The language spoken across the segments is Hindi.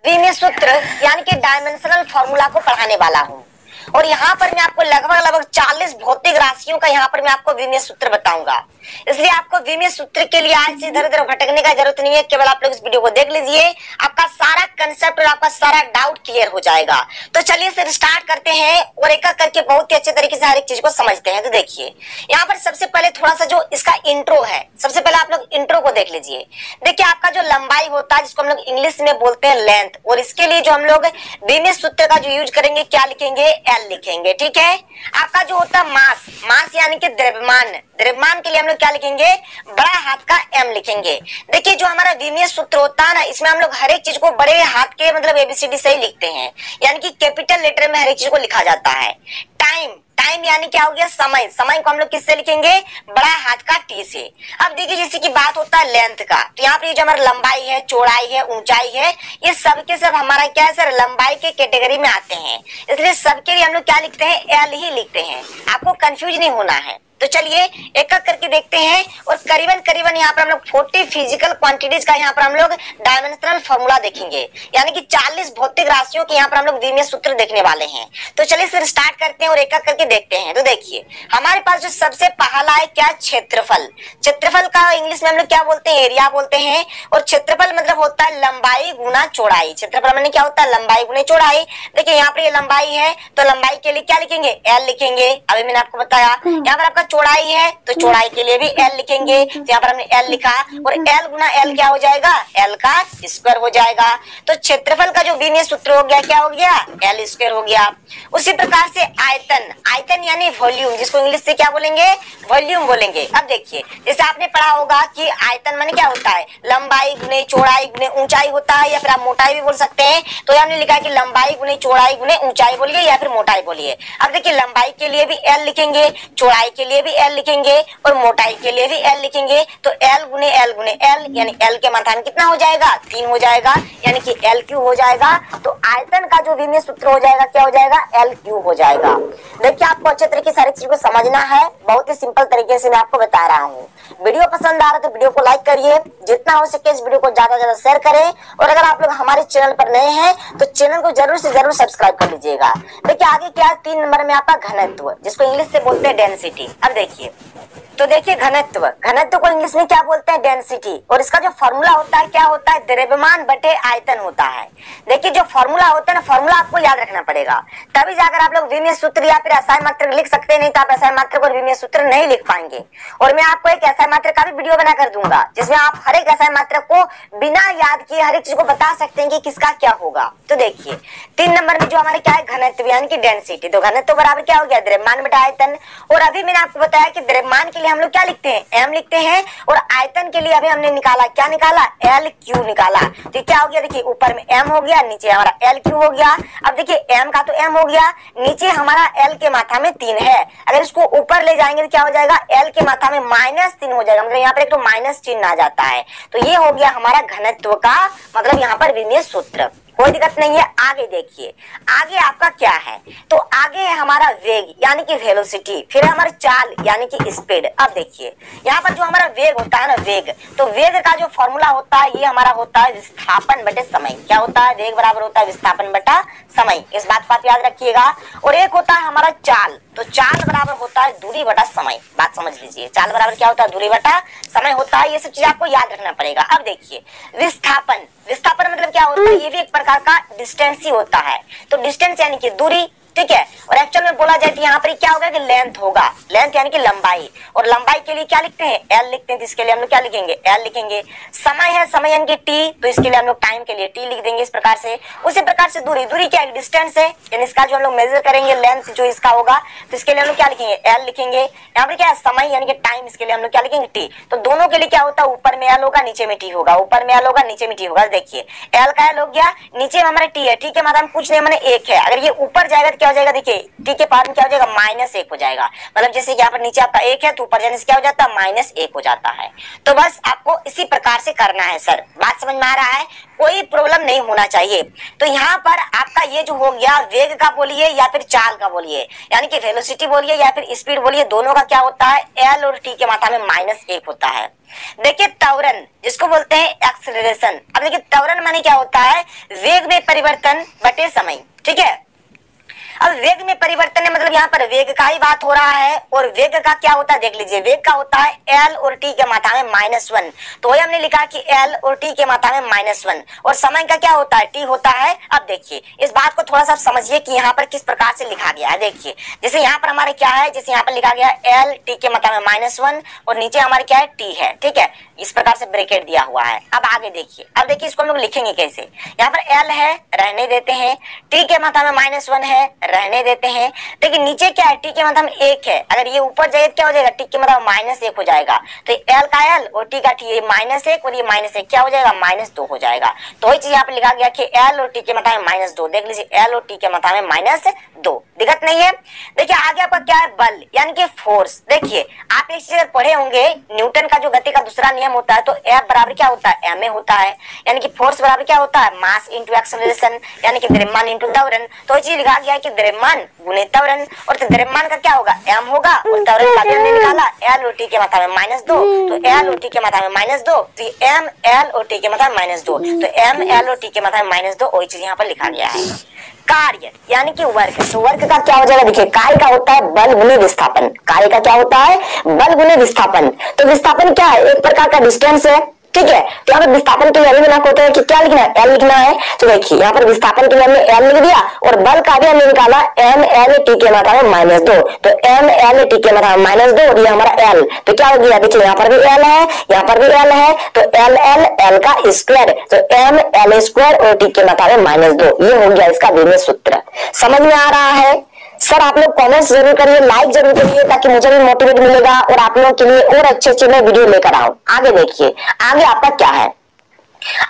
विमीय सूत्र यानी कि डायमेंशनल फॉर्मूला को पढ़ाने वाला हूँ। और यहाँ पर मैं आपको लगभग 40 भौतिक राशियों का यहाँ पर मैं आपको विमीय सूत्र बताऊंगा। इसलिए आपको विमीय सूत्र के लिए आज से इधर उधर भटकने का जरूरत नहीं है, केवल आप लोग इस वीडियो को देख लीजिए, आपका सारा कंसेप्ट और आपका सारा डाउट क्लियर हो जाएगा। तो चलिए फिर स्टार्ट करते हैं और एक एक करके बहुत ही अच्छे तरीके से हर एक चीज को समझते हैं। तो देखिए यहाँ पर सबसे पहले थोड़ा सा जो इसका इंट्रो है, सबसे पहले आप लोग इंट्रो को देख लीजिए। देखिए आपका जो लंबाई होता है जिसको हम लोग इंग्लिश में बोलते हैं लेंथ, और इसके लिए जो हम लोग विमीय सूत्र का जो यूज करेंगे क्या लिखेंगे, एल लिखेंगे। ठीक है। आपका जो होता है मास, मास यानी कि द्रव्यमान, द्रव्यमान के लिए हम लोग क्या लिखेंगे, बड़ा हाथ का एम लिखेंगे। देखिए जो हमारा विमीय सूत्र होता है ना, इसमें हम लोग हर एक चीज को बड़े हाथ के मतलब एबीसीडी से ही लिखते हैं, यानी कि कैपिटल लेटर में हर एक चीज को लिखा जाता है। टाइम, टाइम यानी क्या हो गया, समय, समय को हम लोग किससे लिखेंगे, बड़ा हाथ का टी से। अब देखिए जैसे की बात होता है लेंथ का, तो यहाँ पर जो हमारा लंबाई है, चौड़ाई है, ऊंचाई है, ये सब के सब हमारा क्या है सर, लंबाई के कैटेगरी में आते हैं। इसलिए सबके लिए हम लोग क्या लिखते हैं, एल ही लिखते हैं। आपको कंफ्यूज नहीं होना है। तो चलिए एक एक करके देखते हैं, और करीबन करीबन यहाँ पर हम लोग 40 फिजिकल क्वांटिटीज का यहाँ पर हम लोग डायमेंशनल फॉर्मूला देखेंगे, यानी कि 40 भौतिक राशियों के यहाँ पर हम लोग विमीय सूत्र देखने वाले हैं। तो चलिए फिर स्टार्ट करते हैं और एक एक करके देखते हैं। तो देखिए हमारे पास जो सबसे पहला है क्या, क्षेत्रफल। क्षेत्रफल का इंग्लिश में हम लोग क्या बोलते हैं, एरिया बोलते हैं। और क्षेत्रफल मतलब होता है लंबाई गुना चौड़ाई। क्षेत्रफल मतलब क्या होता है, लंबाई गुना चौड़ाई। देखिए यहाँ पर ये लंबाई है, तो लंबाई के लिए क्या लिखेंगे, एल लिखेंगे। अभी मैंने आपको बताया। यहाँ पर आपका चौड़ाई है, तो चौड़ाई के लिए भी एल लिखेंगे। तो यहाँ पर हमने एल लिखा, और एल गुना एल क्या हो जाएगा, एल का स्क्वायर हो जाएगा। तो क्षेत्रफल का जो विमीय सूत्र हो गया क्या हो गया, एल स्क्वायर हो गया। उसी प्रकार से आयतन, आयतन यानी वॉल्यूम, जिसको इंग्लिश से क्या बोलेंगे, वॉल्यूम बोलेंगे। अब देखिए जैसे आपने पढ़ा होगा कि आयतन माने क्या होता है, लंबाई गुने चौड़ाई गुने ऊंचाई होता है, या फिर आप मोटाई भी बोल सकते हैं। तो हमने लिखा है कि लंबाई गुने चौड़ाई गुने ऊंचाई बोलिए या फिर मोटाई बोलिए। अब देखिए लंबाई के लिए भी एल लिखेंगे, चौड़ाई के लिए भी एल लिखेंगे, और मोटाई के लिए भी एल लिखेंगे। तो एल गुने एल यानी एल के मात्रा में कितना हो जाएगा, 3 हो जाएगा, यानी कि एल क्यू हो जाएगा। तो आयतन का जो विमीय सूत्र हो जाएगा क्या हो जाएगा, एल क्यू हो जाएगा। देखिए आपको अच्छे तरीके से सारी चीज को समझना है, बहुत ही सिंपल तरीके से मैं आपको बता रहा हूँ। वीडियो पसंद आ रहा है तो वीडियो को लाइक करिए, जितना हो सके इस वीडियो को ज्यादा से ज्यादा शेयर करें, और अगर आप लोग हमारे चैनल पर नए हैं तो चैनल को जरूर से जरूर सब्सक्राइब कर लीजिएगा। देखिए आगे क्या है, 3 नंबर में आपका घनत्व, जिसको इंग्लिश से बोलते हैं डेंसिटी। अब देखिए तो देखिए घनत्व, घनत्व को इंग्लिश में क्या बोलते हैं, डेंसिटी। और इसका जो फॉर्मूला होता है क्या होता है, द्रव्यमान बटे आयतन होता है। देखिए जो फॉर्मूला होता है ना, फॉर्मूला आपको याद रखना पड़ेगा, तभी जाकर आप लोग विमीय सूत्र या फिर एसआई मात्रक लिख सकते हैं। नहीं तो आप एसआई मात्रक और विमीय सूत्र नहीं लिख पाएंगे। और मैं आपको एक एसआई मात्रक का भी वीडियो बनाकर दूंगा, जिसमें आप हर एक एसआई मात्रक को बिना याद किए हर एक चीज को बता सकते हैं कि किसका क्या होगा। तो देखिए 3 नंबर में जो हमारे क्या है, घनत्व यानी कि डेंसिटी। तो घनत्व बराबर क्या हो गया, द्रव्यमान बटा आयतन। और अभी मैंने आपको बताया कि द्रव्यमान के लिए हम लोग क्या लिखते हैं, एम लिखते हैं, और आयतन के लिए अभी हमने निकाला क्या निकाला, एल क्यू निकाला। तो क्या हो गया, देखिए ऊपर में एम हो गया, नीचे हमारा एल क्यू हो गया। अब देखिए एम का तो एम हो गया, नीचे हमारा एल के मात्रा में 3 है। अगर इसको ऊपर ले जाएंगे तो क्या हो जाएगा, एल के मात्रा में -3 हो जाएगा, मतलब यहाँ पर एक तो माइनस चिन्ह आ जाता है। तो ये हो गया हमारा घनत्व का मतलब यहाँ पर विमीय सूत्र। कोई दिक्कत नहीं है। आगे देखिए आगे आपका क्या है, तो आगे है हमारा वेग यानी कि वेलोसिटी, फिर हमारी चाल यानी कि स्पीड। अब देखिए यहाँ पर जो हमारा वेग होता है ना, वेग, तो वेग का जो फॉर्मूला होता है ये हमारा होता है विस्थापन बटे समय। क्या होता है, वेग बराबर होता है विस्थापन बटा समय, इस बात को आप याद रखिएगा। और एक होता है हमारा चाल, तो चाल बराबर होता है दूरी बटा समय। बात समझ लीजिए, चाल बराबर क्या होता है, दूरी बटा समय होता है। ये सब चीज आपको याद रखना पड़ेगा। अब देखिए विस्थापन, विस्थापन मतलब क्या होता है, ये भी एक प्रकार का डिस्टेंस ही होता है। तो डिस्टेंस यानी कि दूरी, ठीक है। और एक्चुअल में बोला जाए तो यहाँ पर क्या होगा कि लेंथ होगा, लेंथ यानी कि लंबाई। और लंबाई के लिए क्या लिखते हैं, एल लिखते हैं, तो इसके लिए हम लोग क्या लिखेंगे, एल लिखेंगे। समय है, समय यानी कि टी, तो इसके लिए हम लोग टाइम के लिए टी लिख देंगे इस प्रकार से। उसी प्रकार से दूरी, दूरी क्या है, डिस्टेंस है, यानी इसका जो हम लोग मेजर करेंगे लेंथ जो इसका होगा, तो इसके लिए हम लोग क्या लिखेंगे, एल लिखेंगे। यहाँ पर क्या है, समय यानी कि टाइम, इसके लिए हम लोग क्या लिखेंगे, टी। तो दोनों के लिए क्या होता है, ऊपर में एल होगा, नीचे में टी होगा, ऊपर में एल होगा, नीचे में टी होगा। देखिए एल का एल हो गया, नीचे में हमारा टी है, टी के मात्रा में कुछ नहीं, मैंने 1 है। अगर ये ऊपर जाएगा तो क्या हो जाएगा, देखिए टी के पावर में क्या हो जाएगा, -1 हो जाएगा। मतलब जैसे यहाँ पर नीचे आपका 1 है तो ऊपर जाने से क्या हो जाता है, -1 हो जाता है। तो बस आपको इसी प्रकार से करना है सर, बात समझ में आ रहा है, कोई प्रॉब्लम नहीं होना चाहिए। तो यहाँ पर आपका ये जो हो गया वेग का बोलिए या फिर चाल का बोलिए, यानी कि वेलोसिटी बोलिए या फिर स्पीड बोलिए, दोनों का क्या होता है, एल और टी के मात्रा में -1 होता है। देखिए त्वरण जिसको बोलते हैं एक्सेलरेशन। अब देखिए त्वरण माने क्या होता है, वेग में परिवर्तन बटे समय, ठीक है। अब वेग में परिवर्तन है मतलब यहाँ पर वेग का ही बात हो रहा है, और वेग का क्या होता है देख लीजिए, वेग का होता है एल और टी के मात्रा में -1। तो वही हमने लिखा कि एल और टी के मात्रा में -1, और समय का क्या होता है, टी होता है। अब देखिए इस बात को थोड़ा सा समझिए कि यहाँ पर किस प्रकार से लिखा गया है। देखिए जैसे यहाँ पर हमारे क्या है, जैसे यहाँ पर लिखा गया है एल टी के मात्रा में -1 और नीचे हमारे क्या है, टी है, ठीक है, इस प्रकार से ब्रैकेट दिया हुआ है। अब आगे देखिए, अब देखिए इसको हम लोग लिखेंगे कैसे, यहाँ पर एल है रहने देते हैं, टी के मात्रा में -1 है रहने देते हैं। देखिए नीचे क्या है, टी के मतलब 1 है, अगर ये ऊपर जाए क्या हो जाएगा, टी के मतलब -1 हो जाएगा। तो एल का एल और टी का टी, ये -1 और ये -1 क्या हो जाएगा, -2 हो जाएगा। तो वही चीज यहाँ पे लिखा गया कि एल और टी के मतलब -2, देख लीजिए एल और टी के मतलब -2, दिक्कत नहीं है। देखिए आगे आपका क्या है, बल यानी कि फोर्स। देखिए आप एक चीज पढ़े होंगे, न्यूटन का जो गति का दूसरा नियम होता है, तो F बराबर क्या होता है, ma होता है, यानी कि फोर्स बराबर क्या होता है, मास इंटू एक्सेलरेशन, यानी कि द्रव्यमान इंटू त्वरण। तो ये चीज लिखा गया है कि द्रव्यमान गुणे त्वरण, और तो द्रव्यमान का क्या होगा, m होगा, और त्वरण का भी हमने निकाला एल और टी के मात्रा में -2, तो एल और टी के मात्रा में -2, तो m एल और टी के मात्रा में -2, तो m एल और टी के मात्रा में -2, वही चीज यहाँ पर लिखा गया है। कार्य यानी कि वर्क, तो वर्क का क्या हो जाएगा, देखिए कार्य का होता है बल गुने विस्थापन, कार्य का क्या होता है, बल गुने विस्थापन। तो विस्थापन क्या है, एक प्रकार का डिस्टेंस है, ठीक है। तो यहाँ पर विस्थापन के लिए अभी बिना होता है कि क्या लिखना है, एल लिखना है। तो देखिए यहाँ पर विस्थापन के लिए हमने एल लिख दिया, और बल का भी हमने निकाला एम एल टी के मात्रा में -2, तो एम एल टी के मात्रा में -2 और ये हमारा एल, तो क्या हो गया, देखिए यहाँ पर भी एल है, यहाँ पर भी एल है, तो एल एल एल का स्क्वायर, तो एम एल स्क्वायर और टी के मात्रा में -2, ये हो गया इसका विमेय सूत्र। समझ में आ रहा है सर? आप लोग कमेंट्स जरूर करिए, लाइक जरूर करिए, ताकि मुझे भी मोटिवेट मिलेगा और आप लोगों के लिए और अच्छे मैं वीडियो लेकर आऊं। आगे देखिए, आगे आपका क्या है,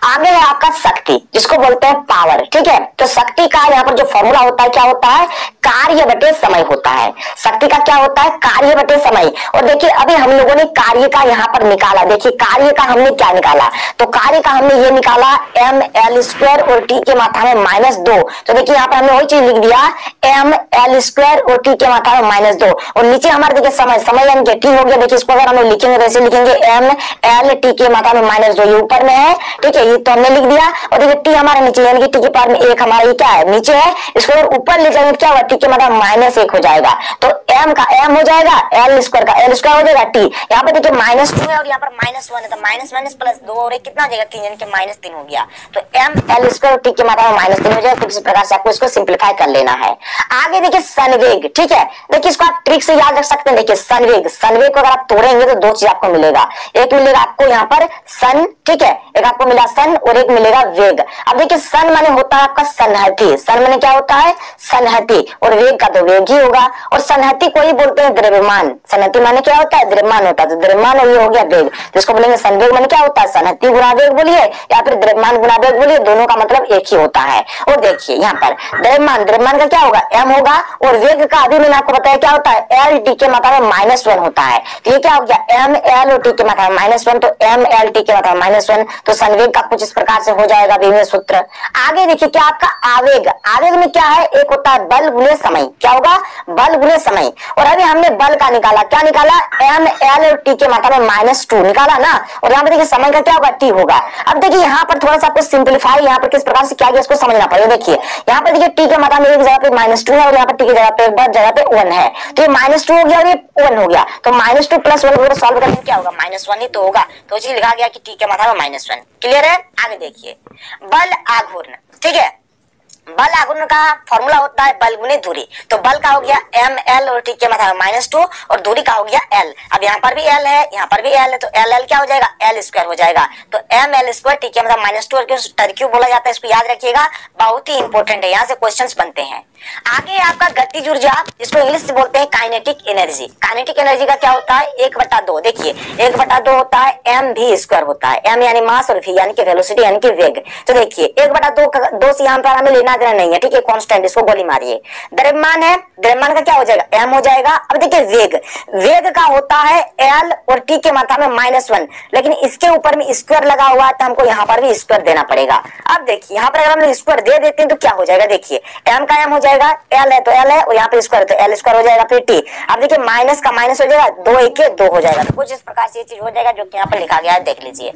आगे है आपका शक्ति जिसको बोलते हैं पावर, ठीक है। तो शक्ति का यहाँ पर जो फॉर्मूला होता है क्या होता है, कार्य बटे समय होता है। शक्ति का क्या होता है, कार्य बटे समय। और देखिए अभी हम लोगों ने कार्य का यहाँ पर निकाला, देखिए कार्य का हमने क्या निकाला, तो कार्य का हमने ये निकाला एम एल स्क्वायर और टी के मात्रा में -2। तो देखिए यहाँ पर हमने वही चीज लिख दिया एम एल स्क्वायर और टी के मात्रा में -2, और नीचे हमारे देखिए समय, समय यानी कि टी हो गया। देखिए इसको अगर हम लिखेंगे वैसे लिखेंगे एम एल टी के मात्रा में -2, ये ऊपर में है, ठीक है, ये तो हमने लिख दिया। और देखिए टी हमारे नीचे यानी कि टी के पावर में 1 हमारा ये क्या है, नीचे है, इसको अगर ऊपर ले जाएंगे क्या होगा, टी के मतलब -1 हो जाएगा, तो m का m हो जाएगा, एल स्क्वायर का एल स्क्वायर हो जाएगा, टी यहाँ पे देखिए -2 है और यहाँ पर -1 है, तो माइनस प्लस 2 और 1 कितना हो जाएगा, 3, यानी कि -3 हो गया। तो m एल स्क्वायर टी के मात्रा में -3 हो जाएगा। तो इस प्रकार से आपको इसको सिंप्लीफाई कर लेना है। आगे देखिए संवेग, ठीक है, देखिए इसको आप ट्रिक से याद रख सकते हैं। देखिए संवेग, संवेग को अगर आप तोड़ेंगे तो दो चीज आपको मिलेगा, एक मिलेगा आपको यहाँ पर सन, ठीक है, एक आपको मिला सन और एक मिलेगा वेग। अब देखिए सन माने होता है आपका संहति, सन माने क्या होता है, संहति, और वेग का तो वेग ही होगा। और संहति को ही बोलते हैं द्रव्यमान, संहति माने क्या होता है, द्रव्यमान होता है, तो द्रव्यमान और ये हो गया वेग, जिसको बोलेंगे संवेग माने क्या होता है, संहति गुणा वेग बोलिए या फिर द्रव्यमान गुणा वेग बोलिए, दोनों का मतलब एक ही होता है। और देखिए यहाँ पर द्रव्यमान, द्रव्यमान का क्या होगा, m होगा, और वेग का अभी मैंने आपको बताया क्या होता है, एल टी के मात्रा में -1 होता है। तो ये क्या हो गया, एम एल और टी के मात्रा में -1, तो एम एल टी के मात्रा में -1, तो संवेग का कुछ इस प्रकार से हो जाएगा विमेय सूत्र। आगे देखिए क्या आपका आवेग, आवेग में क्या है, एक होता है बल गुने समय, क्या होगा, बल गुने समय। और अभी हमने बल का निकाला, क्या निकाला, एम एल और टी के मात्रा में -2 निकाला ना, और यहाँ पे देखिए समय का क्या होगा, टी होगा। अब देखिए यहाँ पर थोड़ा सा आपको सिंप्लीफाई यहाँ पर किस प्रकार से क्या गया इसको समझना पड़ेगा। देखिए यहाँ पर देखिए टी के मात्रा में एक जगह पे -2 है और यहाँ पर टी की जगह पे एक बार जगह पे 1 है, तो ये -2 हो गया और ये 1 हो गया, तो -2 + 1 को सॉल्व करने क्या होगा, -1 ही तो होगा। तो चीज लिखा गया कि टी के मात्रा में -1, क्लियर है। आगे देखिए बल आघूर्ण, ठीक है, बल आघूर्ण का फॉर्मूला होता है बल गुने दूरी। तो बल का हो गया एम एल और टी के मात्रा में -2, और दूरी का हो गया एल। अब यहाँ पर भी एल है, यहाँ पर भी एल है, तो एल एल क्या हो जाएगा, एल स्क्वायर हो जाएगा। तो एम एल स्क्वायर टी के मतलब -2 और टर्क्यू बोला जाता है, इसको याद रखिएगा, बहुत ही इंपॉर्टेंट है, यहाँ से क्वेश्चंस बनते हैं। आगे आपका गतिज ऊर्जा, जिसको इंग्लिश से बोलते हैं काइनेटिक एनर्जी। काइनेटिक एनर्जी का क्या होता है, 1/2। देखिए 1/2 होता है एम वी स्क्वायर होता है, एम यानी मास और वी यानी कि वेलोसिटी यानी कि वेग। तो देखिए 1/2 से यहाँ पर हमें लेना इतना नहीं है, ठीक है, कांस्टेंट, इसको गोली मारिए। द्रव्यमान है, द्रव्यमान का क्या हो जाएगा, m हो जाएगा। अब देखिए वेग, वेग का होता है l और t के मात्रा में -1, लेकिन इसके ऊपर में स्क्वायर लगा हुआ है तो हमको यहाँ पर भी स्क्वायर देना पड़ेगा। अब देखिए यहाँ पर अगर हम स्क्वायर दे देते हैं तो क्या हो जाएगा, देखिए m का m हो जाएगा, l है तो l है, और यहाँ पे स्क्वायर तो l स्क्वायर हो जाएगा, फिर t। अब देखिए माइनस का माइनस हो जाएगा, 2 1 2 हो जाएगा। तो कुछ इस प्रकार से ये चीज हो जाएगा जो कि यहाँ पर लिखा गया है, देख लीजिए।